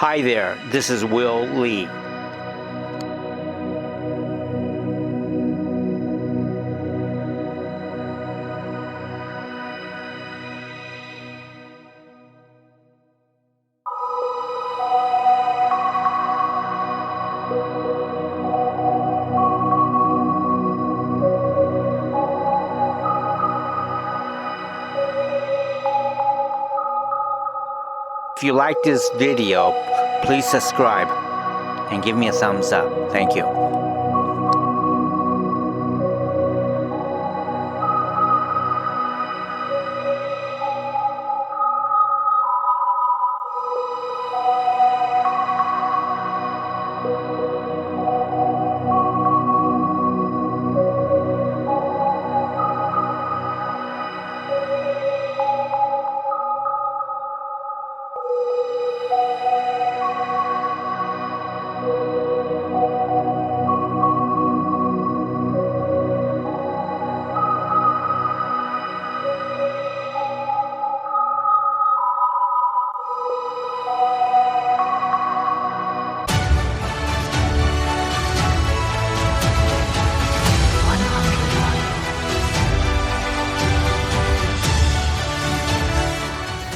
Hi there, this is Will Lee. If you like this video, please subscribe and give me a thumbs up. Thank you.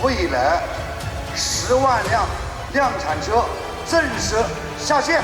未来10万辆量产车正式下线。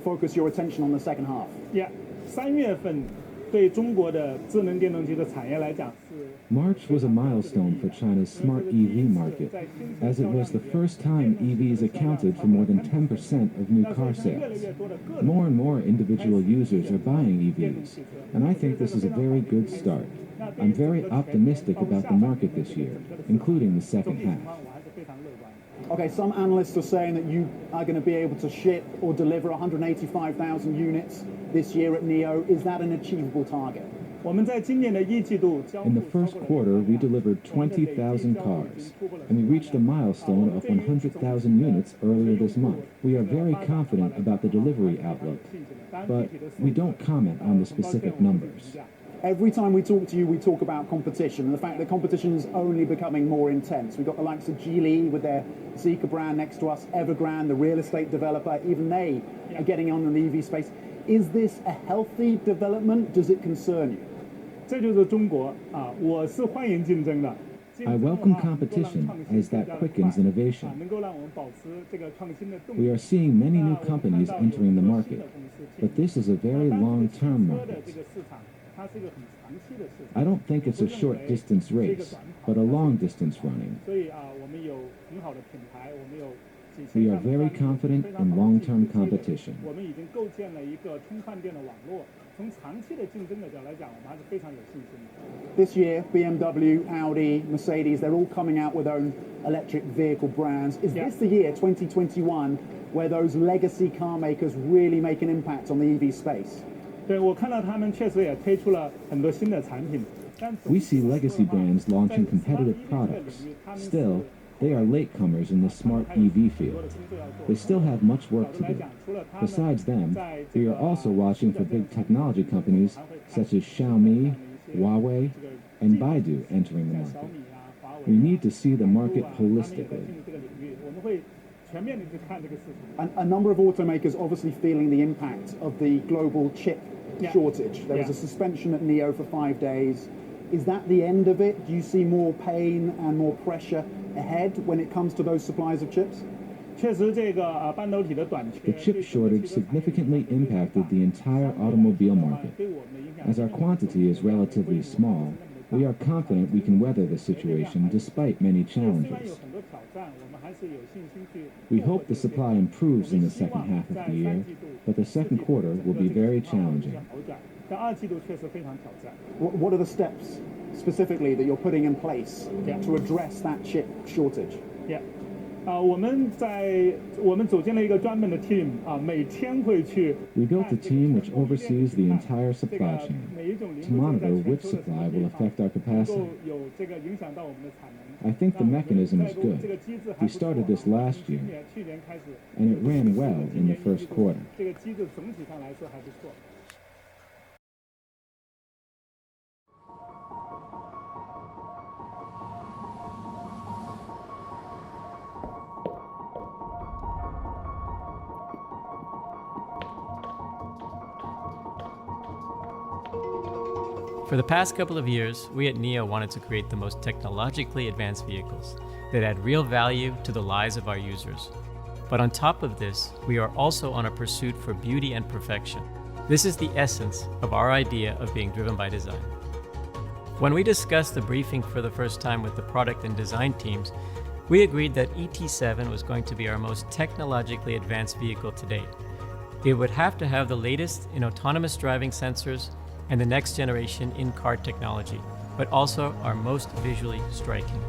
Focus your attention on the second half. Yeah, 3月份对中国的智能电动汽车产业来讲是 March was a milestone for China's smart EV market, as it was the first time EVs accounted for more than 10% of new car sales. More and more individual users are buying EVs, and I think this is a very good start. I'm very optimistic about the market this year, including the second half. Okay, some analysts are saying that you are going to be able to ship or deliver 185,000 units this year at NIO. Is that an achievable target? 我们在今年的一季度交付 In the first quarter, we delivered 20,000 cars, and we reached a milestone of 100,000 units earlier this month. We are very confident about the delivery outlook, but we don't comment on the specific numbers. Every time we talk to you, we talk about competition and the fact that competition is only becoming more intense. We've got the likes of Geely with their Zeekr brand next to us, Evergrande, the real estate developer, even they are getting on in the EV space. Is this a healthy development? Does it concern you? 这就是中国啊，我是欢迎竞争的。 I welcome competition as that quickens innovation. 能够让我们保持这个创新的动 We 力。 are seeing many new companies entering the market, but this is a very long-term 的 market. 这个市场，它是一个很长期的市 I 场。 don't think it's a short-distance race, but a long-distance running. 所以啊，我们有很好的品牌，我们有。 We are very confident in long-term competition. 我们已经构建了一个充换电的网络。从长期的竞争的角度来讲，我们还是非常有信心的。 This year, BMW, Audi, Mercedes, they're all coming out with their own electric vehicle brands. Is this the year, 2021, where those legacy car makers really make an impact on the EV space? 对，我看到他们确实也推出了很多新的产品。 We see legacy brands launching competitive products. Still, they are latecomers in the smart EV field. They still have much work to do. Besides them, we are also watching for big technology companies such as Xiaomi, Huawei, and Baidu entering the market. We need to see the market holistically. A number of automakers obviously feeling the impact of the global chip shortage. There was a suspension at NIO for 5 days. Is that the end of it? Do you see more pain and more pressure ahead when it comes to those supplies of chips? 确实，这个半导体的短缺 The chip shortage significantly impacted the entire automobile market. As our quantity is relatively small, we are confident we can weather the situation despite many 虽然有 challenges. 很多挑战，我们还是有信心去。 We hope the supply improves in the second half of the year, but the second quarter will be very challenging. 但二季度确实非常挑战。 What are the steps specifically that you're putting in place to address that chip shortage? Yeah. 我们组建了一个专门的 team 每天会去 We built a team which oversees the entire supply chain to monitor which supply will affect our capacity. 有这个影响到我们的产能。 I think the mechanism is good. We started this last year, 去年开始， and it ran well in the first quarter. 这个机制总体上来说还不错。 For the past couple of years, we at NIO wanted to create the most technologically advanced vehicles that add real value to the lives of our users. But on top of this, we are also on a pursuit for beauty and perfection. This is the essence of our idea of being driven by design. When we discussed the briefing for the first time with the product and design teams, we agreed that ET7 was going to be our most technologically advanced vehicle to date. It would have to have the latest in autonomous driving sensors and the next generation in-car technology, but also our most visually striking.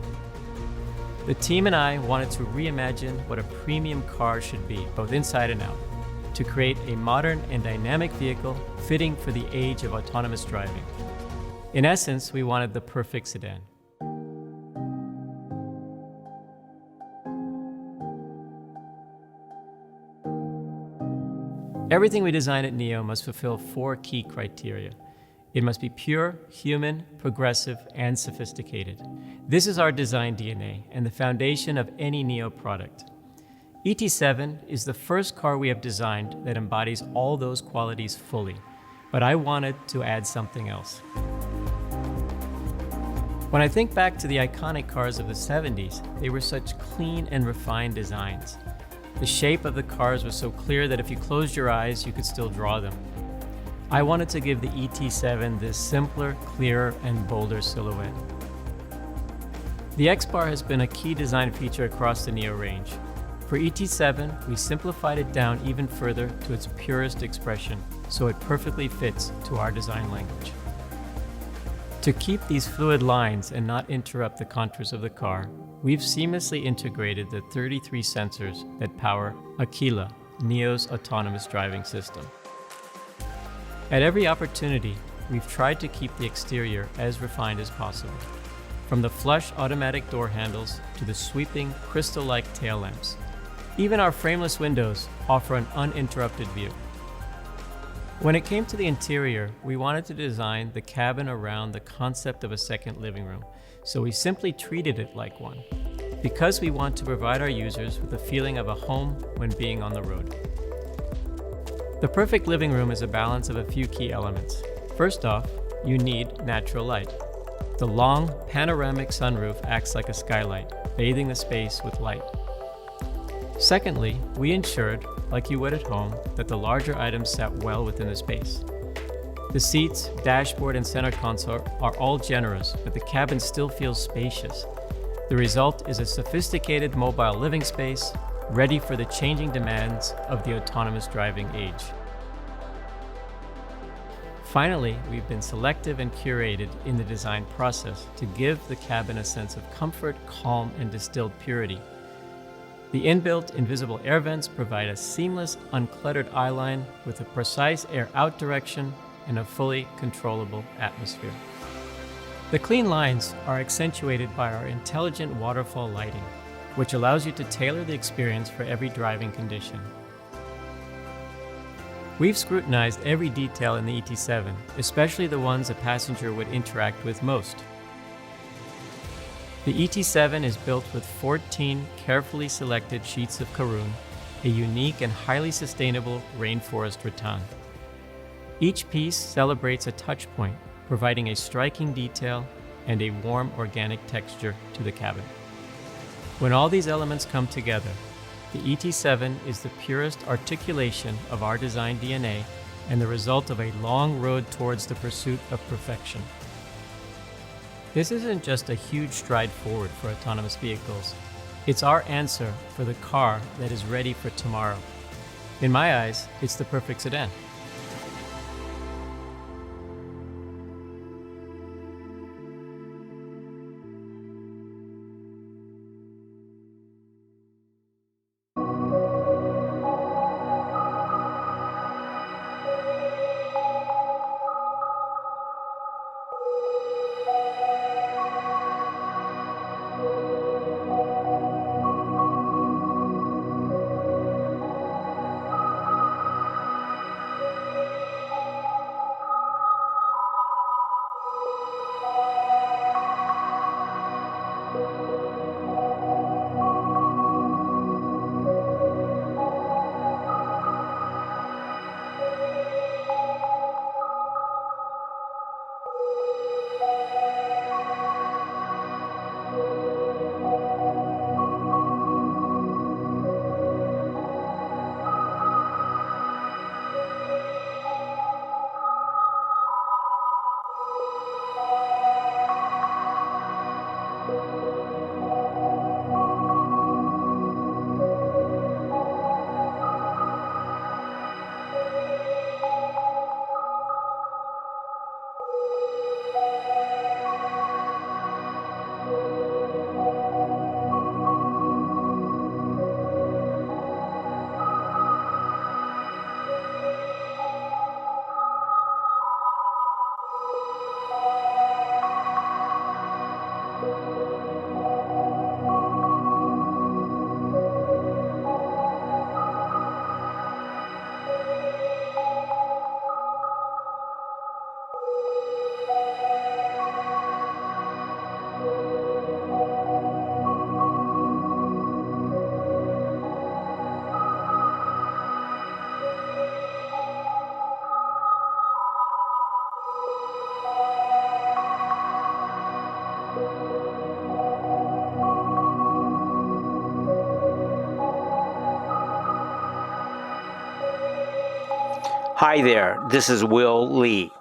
The team and I wanted to reimagine what a premium car should be, both inside and out, to create a modern and dynamic vehicle fitting for the age of autonomous driving. In essence, we wanted the perfect sedan. Everything we design at NIO must fulfill 4 key criteria. It must be pure, human, progressive, and sophisticated. This is our design DNA and the foundation of any NIO product. ET7 is the first car we have designed that embodies all those qualities fully, but I wanted to add something else. When I think back to the iconic cars of the 70s, they were such clean and refined designs. The shape of the cars was so clear that if you closed your eyes, you could still draw them. I wanted to give the ET7 this simpler, clearer, and bolder silhouette. The X-Bar has been a key design feature across the NIO range. For ET7, we simplified it down even further to its purest expression, so it perfectly fits to our design language. To keep these fluid lines and not interrupt the contours of the car, we've seamlessly integrated the 33 sensors that power Aquila, NIO's autonomous driving system. At every opportunity, we've tried to keep the exterior as refined as possible. From the flush automatic door handles to the sweeping crystal-like tail lamps. Even our frameless windows offer an uninterrupted view. When it came to the interior, we wanted to design the cabin around the concept of a second living room, so we simply treated it like one, because we want to provide our users with a feeling of a home when being on the road. The perfect living room is a balance of a few key elements. First off, you need natural light. The long, panoramic sunroof acts like a skylight, bathing the space with light. Secondly, we ensured, like you would at home, that the larger items sat well within the space. The seats, dashboard, and center console are all generous, but the cabin still feels spacious. The result is a sophisticated mobile living space, ready for the changing demands of the autonomous driving age. Finally, we've been selective and curated in the design process to give the cabin a sense of comfort, calm, and distilled purity. The inbuilt invisible air vents provide a seamless, uncluttered eyeline with a precise air out direction and a fully controllable atmosphere. The clean lines are accentuated by our intelligent waterfall lighting, which allows you to tailor the experience for every driving condition. We've scrutinized every detail in the ET7, especially the ones a passenger would interact with most. The ET7 is built with 14 carefully selected sheets of Karun, a unique and highly sustainable rainforest rattan. Each piece celebrates a touch point, providing a striking detail and a warm organic texture to the cabin. When all these elements come together, the ET7 is the purest articulation of our design DNA and the result of a long road towards the pursuit of perfection. This isn't just a huge stride forward for autonomous vehicles. It's our answer for the car that is ready for tomorrow. In my eyes, it's the perfect sedan. Hi there, this is Will Lee.